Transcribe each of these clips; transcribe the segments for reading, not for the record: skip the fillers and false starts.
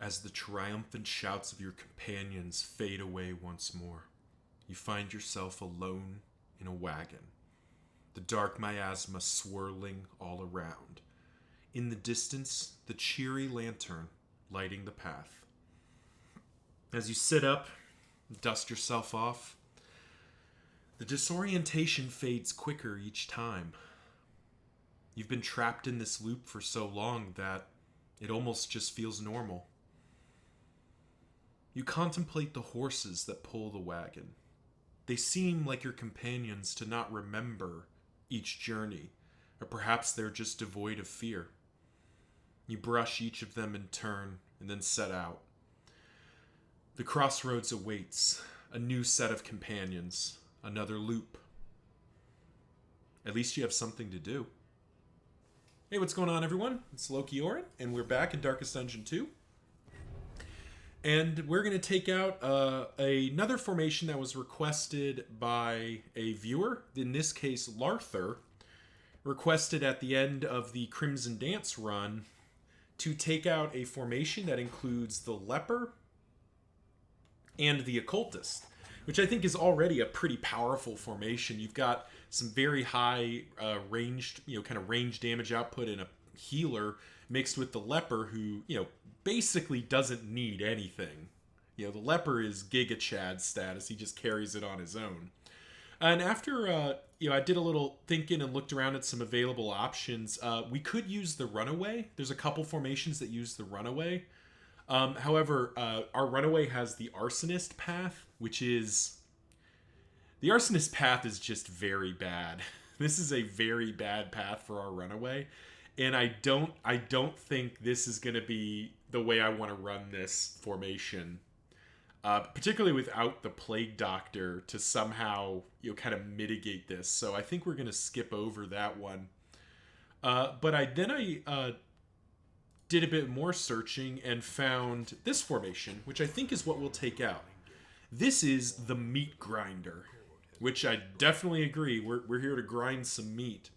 As the triumphant shouts of your companions fade away once more, you find yourself alone in a wagon, the dark miasma swirling all around. In the distance, the cheery lantern lighting the path. As you sit up, dust yourself off, the disorientation fades quicker each time. You've been trapped in this loop for so long that it almost just feels normal. You contemplate the horses that pull the wagon. They seem like your companions to not remember each journey, or perhaps they're just devoid of fear. You brush each of them in turn and then set out. The crossroads awaits, a new set of companions, another loop. At least you have something to do. Hey, what's going on, everyone? It's Loki Orin, and we're back in Darkest Dungeon 2. And we're going to take out another formation that was requested by a viewer, in this case, Larthur, requested at the end of the Crimson Dance run to take out a formation that includes the Leper and the Occultist, which I think is already a pretty powerful formation. You've got some very high ranged, kind of range damage output and a healer mixed with the Leper who, basically doesn't need anything. The Leper is Giga Chad status. He just carries it on his own. And after, I did a little thinking and looked around at some available options. We could use the Runaway. There's a couple formations that use the Runaway. However, our Runaway has the Arsonist path, which is... The Arsonist path is just very bad. This is a very bad path for our Runaway. And I don't think this is going to be the way I want to run this formation. Particularly without the Plague Doctor to somehow, kind of mitigate this. So I think we're going to skip over that one. But I did a bit more searching and found this formation, which I think is what we'll take out. This is the Meat Grinder, which I definitely agree. We're here to grind some meat.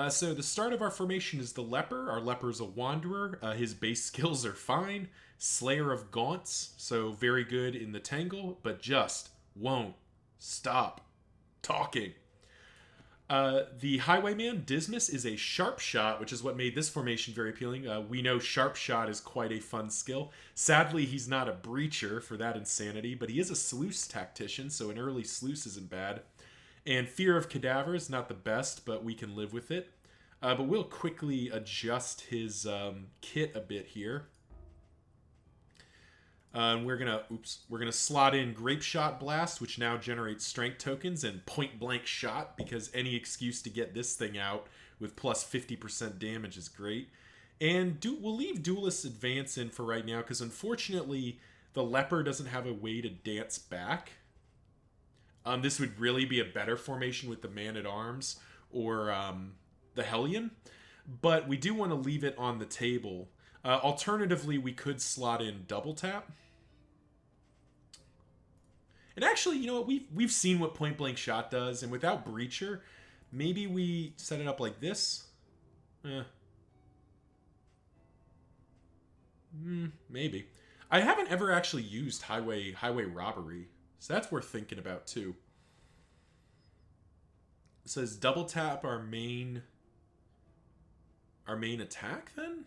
So the start of our formation is the Leper. Our Leper is a Wanderer. His base skills are fine. Slayer of Gaunts, so very good in the Tangle, but just won't stop talking. The Highwayman, Dismas, is a Sharp Shot, which is what made this formation very appealing. We know Sharp Shot is quite a fun skill. Sadly, he's not a Breacher for that insanity, but he is a Sluice Tactician, so an early Sluice isn't bad. And Fear of Cadavers, not the best, but we can live with it. But we'll quickly adjust his kit a bit here. And we're gonna slot in Grape Shot Blast, which now generates strength tokens, and Point Blank Shot, because any excuse to get this thing out with plus 50% damage is great. And we'll leave Duelist Advance in for right now, because unfortunately the Leper doesn't have a way to dance back. This would really be a better formation with the Man-at-Arms or the Hellion, but we do want to leave it on the table. Alternatively, we could slot in Double Tap. And actually, you know what? We've seen what Point Blank Shot does, and without Breacher, maybe we set it up like this. Maybe. I haven't ever actually used Highway Robbery, so that's worth thinking about too. It says double tap our main attack then?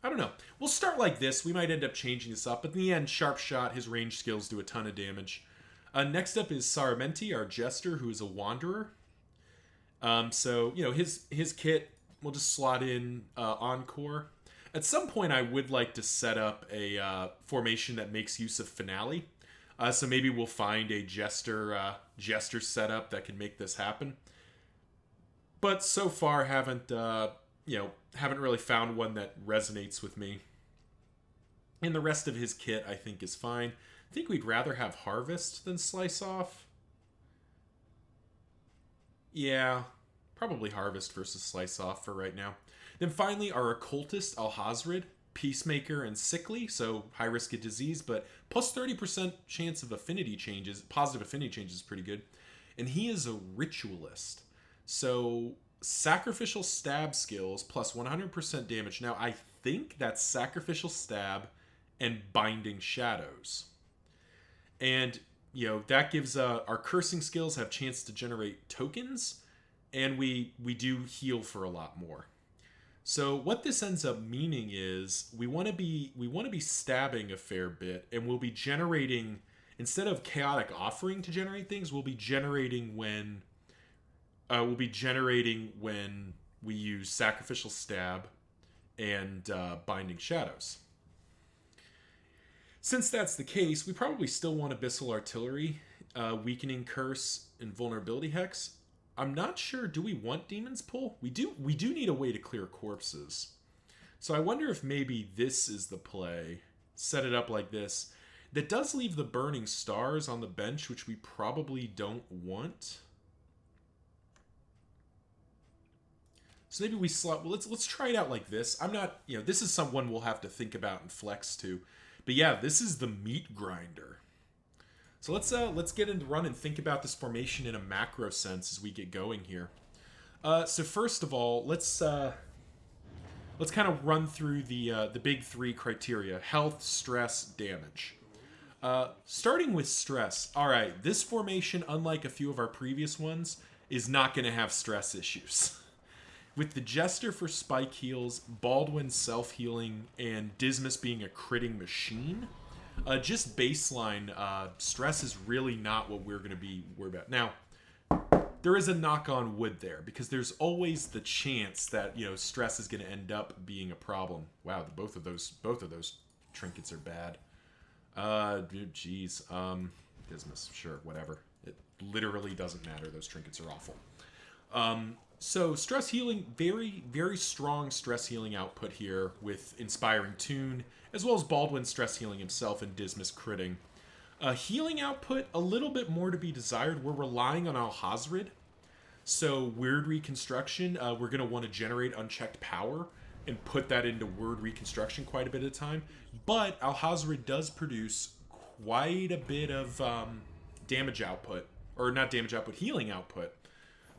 I don't know. We'll start like this. We might end up changing this up, but in the end, Sharp Shot, his range skills do a ton of damage. Next up is Saramenti, our Jester, who is a Wanderer. So, his kit, we'll just slot in Encore. At some point, I would like to set up a formation that makes use of Finale. So maybe we'll find a Jester setup that can make this happen. But so far, haven't really found one that resonates with me. And the rest of his kit, I think, is fine. I think we'd rather have Harvest than Slice Off. Yeah, probably Harvest versus Slice Off for right now. Then finally, our Occultist, Alhazred, Peacemaker, and Sickly, so high risk of disease, but plus 30% chance of affinity changes, positive affinity changes is pretty good. And he is a Ritualist. So sacrificial stab skills plus 100% damage. Now, I think that's Sacrificial Stab and Binding Shadows. And, that gives our cursing skills have chance to generate tokens, and we do heal for a lot more. So what this ends up meaning is we want to be stabbing a fair bit, and we'll be generating, instead of Chaotic Offering to generate things, we'll be generating when we use Sacrificial Stab and Binding Shadows. Since that's the case, we probably still want Abyssal Artillery, Weakening Curse, and Vulnerability Hex. I'm not sure, do we want Demon's Pull? We do need a way to clear corpses. So I wonder if maybe this is the play. Set it up like this. That does leave the Burning Stars on the bench, which we probably don't want. So maybe we slot. Well, let's try it out like this. I'm not, this is someone we'll have to think about and flex to. But yeah, this is the Meat Grinder. So let's get into run and think about this formation in a macro sense as we get going here. So first of all, let's kind of run through the big three criteria: health, stress, damage. Starting with stress. All right, this formation, unlike a few of our previous ones, is not going to have stress issues. With the Jester for spike heals, Baldwin self-healing, and Dismas being a critting machine, just baseline, stress is really not what we're going to be worried about. Now, there is a knock on wood there, because there's always the chance that, stress is going to end up being a problem. Wow, both of those trinkets are bad. Geez. Dismas, sure, whatever. It literally doesn't matter. Those trinkets are awful. So stress healing, very, very strong stress healing output here with Inspiring Tune, as well as Baldwin stress healing himself and Dismas critting. Healing output, a little bit more to be desired. We're relying on Alhazred. So Weird Reconstruction, we're going to want to generate unchecked power and put that into Word Reconstruction quite a bit of the time. But Alhazred does produce quite a bit of damage output, or not damage output, healing output,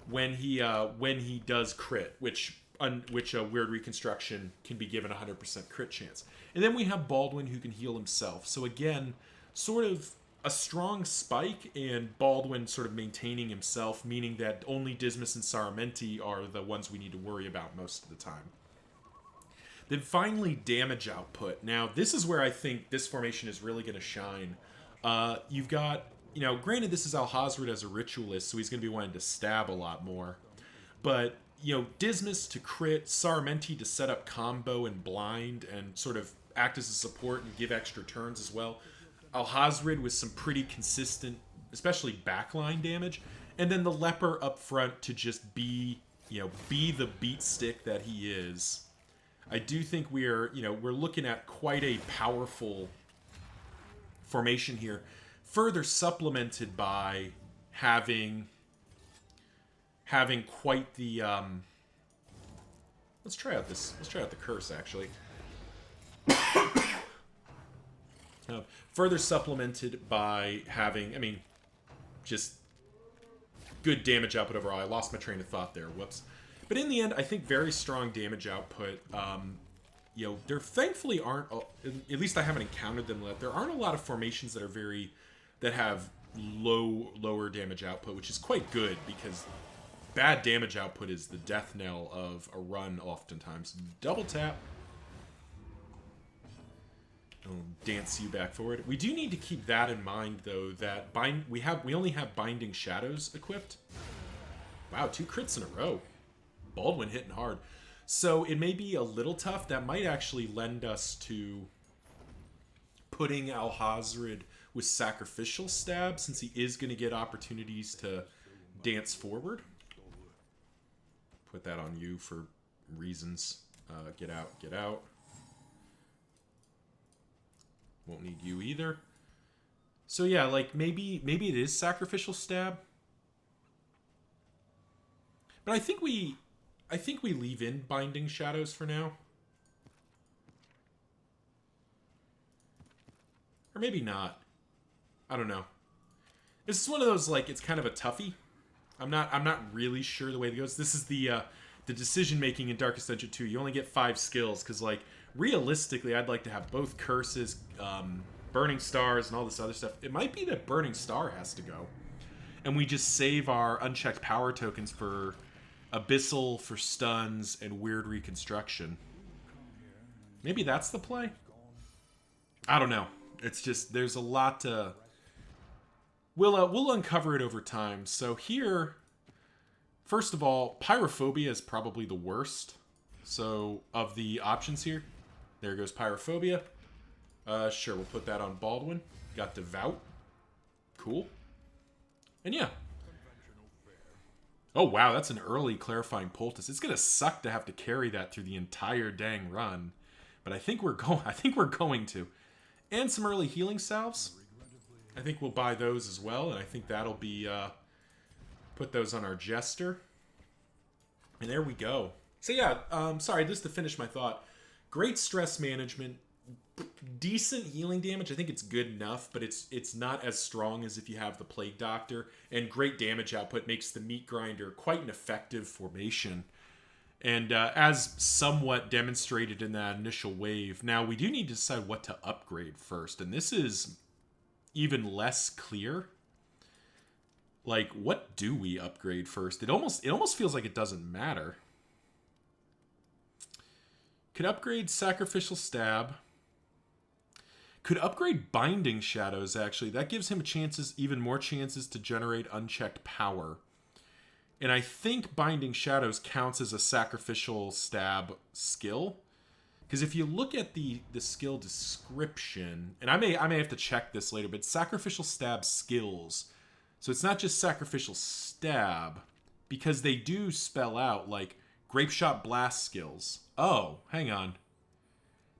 when he does crit, which Weird Reconstruction can be given 100% crit chance. And then we have Baldwin, who can heal himself. So again, sort of a strong spike, and Baldwin sort of maintaining himself, meaning that only Dismas and Saramenti are the ones we need to worry about most of the time. Then finally, damage output. Now, this is where I think this formation is really going to shine. You've got, granted this is Alhazred as a ritualist, so he's going to be wanting to stab a lot more. But, Dismas to crit, Saramenti to set up combo and blind and sort of act as a support and give extra turns as well. Alhazred with some pretty consistent, especially backline damage. And then the Leper up front to just be the beat stick that he is. I do think we're looking at quite a powerful formation here, further supplemented by having quite the let's try out the curse actually. Further supplemented by having, just good damage output overall. I lost my train of thought there. Whoops. But in the end, I think very strong damage output. There thankfully aren't, at least I haven't encountered them yet. There aren't a lot of formations that have lower damage output, which is quite good, because bad damage output is the death knell of a run oftentimes. Double tap. I'll dance you back forward. We do need to keep that in mind, though, that we only have Binding Shadows equipped. Wow, 2 crits in a row. Baldwin hitting hard. So it may be a little tough. That might actually lend us to putting Alhazred with Sacrificial Stab, since he is going to get opportunities to dance forward. Put that on you for reasons. Get out, get out. Won't need you either. So yeah, maybe it is Sacrificial Stab. But I think we leave in Binding Shadows for now. Or maybe not. I don't know. This is one of those, it's kind of a toughie. I'm not really sure the way it goes. This is the decision making in Darkest Dungeon 2. You only get 5 skills, because realistically, I'd like to have both curses, burning stars, and all this other stuff. It might be that burning star has to go, and we just save our unchecked power tokens for abyssal, for stuns, and weird reconstruction. Maybe that's the play. I don't know. It's just there's a lot to. We'll uncover it over time. So here, first of all, Pyrophobia is probably the worst. So of the options here, there goes Pyrophobia. Sure, we'll put that on Baldwin. Got Devout. Cool. And yeah. Oh wow, that's an early clarifying poultice. It's gonna suck to have to carry that through the entire dang run, but I think we're going to. And some early healing salves. I think we'll buy those as well, and I think that'll be put those on our Jester. And there we go. So yeah, sorry, just to finish my thought. Great stress management, decent healing damage. I think it's good enough, but it's not as strong as if you have the Plague Doctor. And great damage output makes the Meat Grinder quite an effective formation. And as somewhat demonstrated in that initial wave, now we do need to decide what to upgrade first. And this is even less clear. Like, what do we upgrade first? It almost feels like it doesn't matter. Could upgrade Sacrificial Stab. Could upgrade Binding Shadows, actually. That gives him even more chances to generate unchecked power. And I think Binding Shadows counts as a Sacrificial Stab skill. Because if you look at the skill description, and I may have to check this later, but Sacrificial Stab skills. So it's not just Sacrificial Stab, because they do spell out, like, Grape Shot Blast skills. Oh, hang on.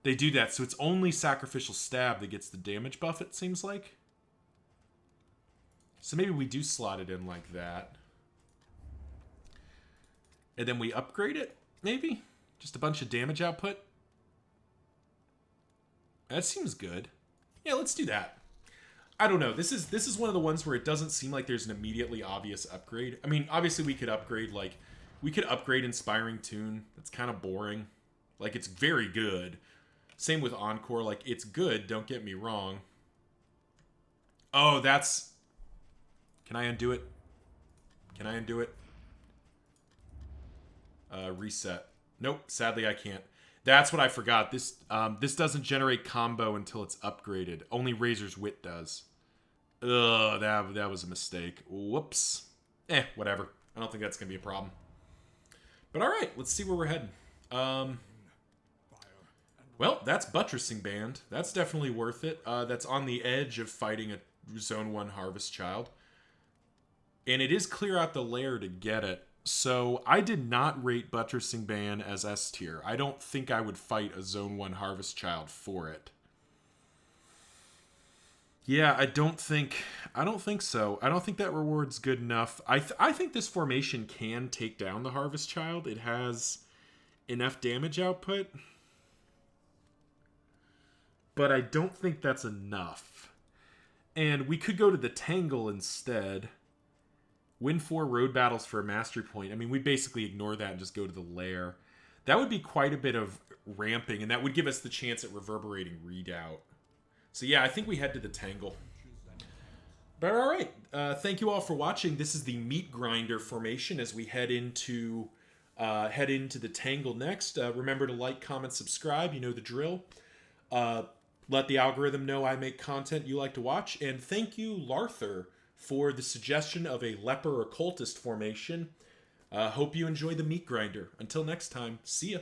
They do that, so it's only Sacrificial Stab that gets the damage buff, it seems like. So maybe we do slot it in like that. And then we upgrade it, maybe? Just a bunch of damage output? That seems good. Yeah, let's do that. I don't know. This is one of the ones where it doesn't seem like there's an immediately obvious upgrade. I mean, obviously we could upgrade, like, we could upgrade Inspiring Tune. That's kind of boring. Like, it's very good. Same with Encore. Like, it's good, don't get me wrong. Oh, that's... Can I undo it? Can I undo it? Reset. Nope, sadly I can't. That's what I forgot. This doesn't generate combo until it's upgraded. Only Razor's Wit does. Ugh, that was a mistake. Whoops. Whatever. I don't think that's going to be a problem. But alright, let's see where we're heading. Well, that's Buttressing Band. That's definitely worth it. That's on the edge of fighting a Zone 1 Harvest Child. And it is clear out the lair to get it. So I did not rate Buttressing Band as S tier. I don't think I would fight a Zone 1 Harvest Child for it. Yeah, I don't think so. I don't think that reward's good enough. I think this formation can take down the Harvest Child. It has enough damage output. But I don't think that's enough. And we could go to the Tangle instead. Win 4 road battles for a mastery point. I mean, we basically ignore that and just go to the lair. That would be quite a bit of ramping, and that would give us the chance at reverberating readout. So yeah, I think we head to the Tangle. But alright, thank you all for watching. This is the Meat Grinder formation as we head into the Tangle next. Remember to like, comment, subscribe. You know the drill. Let the algorithm know I make content you like to watch. And thank you, Larthur, for the suggestion of a Leper Occultist formation. Hope you enjoy the Meat Grinder. Until next time, see ya.